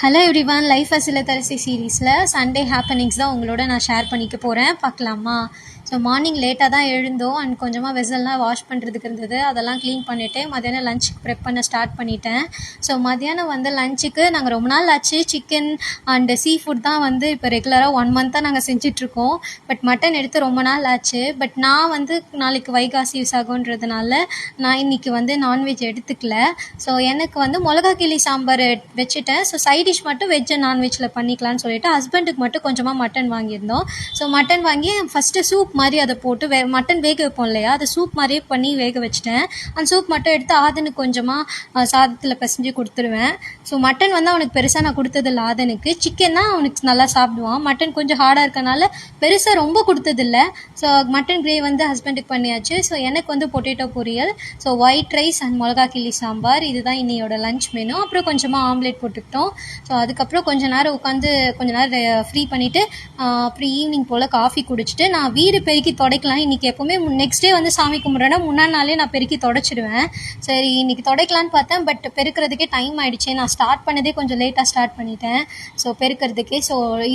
Hello everyone, life as இல்லத்தரசி சீரீஸில் Sunday happenings தான் உங்களோட நான் ஷேர் பண்ணிக்க போகிறேன். பார்க்கலாமா? ஸோ மார்னிங் லேட்டாக தான் எழுந்தோம் அண்ட் கொஞ்சமாக வெசல்லாம் வாஷ் பண்ணுறதுக்கு இருந்தது. அதெல்லாம் க்ளீன் பண்ணிவிட்டு மத்தியானம் லஞ்சுக்கு ப்ரெப் பண்ண ஸ்டார்ட் பண்ணிட்டேன். ஸோ மத்தியானம் லஞ்சுக்கு நாங்கள் ரொம்ப நாள் ஆச்சு சிக்கன் அண்டு சீ ஃபுட் தான் இப்போ ரெகுலராக 1 மந்த்தாக நாங்கள் செஞ்சிட்ருக்கோம். பட் மட்டன் எடுத்து ரொம்ப நாள் ஆச்சு. பட் நான் நாளைக்கு வைகாசி விசாகன்றதுனால நான் இன்றைக்கி நான்வெஜ் எடுத்துக்கல. ஸோ எனக்கு மிளகா கிள்ளி சாம்பார் வச்சுட்டேன். ஸோ சைட் டிஷ் மட்டும் வெஜ் அண்ட் நான்வெஜ்ஜில் பண்ணிக்கலான்னு சொல்லிட்டு ஹஸ்பண்டுக்கு மட்டும் கொஞ்சமாக மட்டன் வாங்கியிருந்தோம். ஸோ மட்டன் வாங்கி ஃபஸ்ட்டு சூப் மாதிரி அதை போட்டு மட்டன் வேக வைப்போம் இல்லையா, அதை சூப் மாதிரியே பண்ணி வேக வச்சுட்டேன். அந்த சூப் மட்டும் எடுத்து ஆதனுக்கு கொஞ்சமாக சாதத்தில் பிசைஞ்சு கொடுத்துருவேன். ஸோ மட்டன் அவனுக்கு பெருசாக நான் கொடுத்ததில்ல. ஆதனுக்கு சிக்கன் தான் அவனுக்கு நல்லா சாப்பிடுவான். மட்டன் கொஞ்சம் ஹார்டாக இருக்கனால பெருசாக ரொம்ப கொடுத்ததில்ல. ஸோ மட்டன் கிரேவி ஹஸ்பண்டுக்கு பண்ணியாச்சு. ஸோ எனக்கு பொட்டேட்டோ பொரியல், ஸோ ஒயிட் ரைஸ் அண்ட் மிளகா கிள்ளி சாம்பார், இதுதான் இன்னையோட லஞ்ச் மெனு. அப்புறம் கொஞ்சமாக ஆம்லேட் போட்டுக்கிட்டோம். ஸோ அதுக்கப்புறம் கொஞ்ச நேரம் உட்காந்து கொஞ்ச நேரம் ஃப்ரீ பண்ணிவிட்டு அப்புறம் ஈவினிங் போல் காஃபி குடிச்சிட்டு நான் வீடு பெருக்கி துடைக்கலாம். இன்றைக்கி எப்போவுமே நெக்ஸ்ட் டே சாமி கும்பிட்றேன்னா முன்னாடி நாளே நான் பெருக்கி துடைச்சிடுவேன். சரி இன்றைக்கி துடைக்கலான்னு பார்த்தேன். பட் பெருக்கிறதுக்கே டைம் ஆகிடுச்சு. நான் ஸ்டார்ட் பண்ணதே கொஞ்சம் லேட்டாக ஸ்டார்ட் பண்ணிட்டேன். ஸோ பெருக்கிறதுக்கே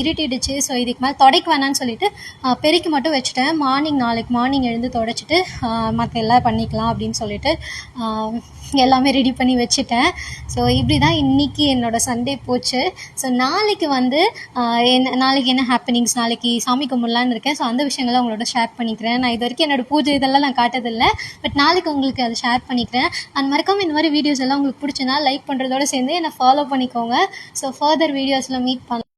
இருட்டிடுச்சு. ஸோ இதுக்கு மேலே துடைக்க வேணான்னு சொல்லிவிட்டு பெருக்கி மட்டும் வச்சுட்டேன். நாளைக்கு மார்னிங் எழுந்து துடைச்சிட்டு மற்ற எல்லாம் பண்ணிக்கலாம் அப்படின்னு சொல்லிட்டு எல்லாமே ரெடி பண்ணி வச்சுட்டேன். ஸோ இப்படி தான் இன்றைக்கி என்னோடய சண்டே போச்சு. ஸோ நாளைக்கு நாளைக்கு என்ன ஹேப்பனிங்ஸ், நாளைக்கு சாமி கும்பிட்லான்னு இருக்கேன். ஸோ அந்த விஷயங்கள்லாம் உங்களோட ஷேர் பண்ணிக்கிறேன். நான் இது வரைக்கும் என்னோடய பூஜை இதெல்லாம் நான் காட்டதில்லை. பட் நாளைக்கு உங்களுக்கு அதை ஷேர் பண்ணிக்கிறேன். அண்ட் மறக்காமல் இந்த மாதிரி வீடியோஸ் எல்லாம் உங்களுக்கு பிடிச்சுன்னா லைக் பண்ணுறதோடு சேர்ந்து என்னை ஃபாலோ பண்ணிக்கோங்க. ஸோ ஃபர்தர் வீடியோஸில் மீட் பண்ணலாம்.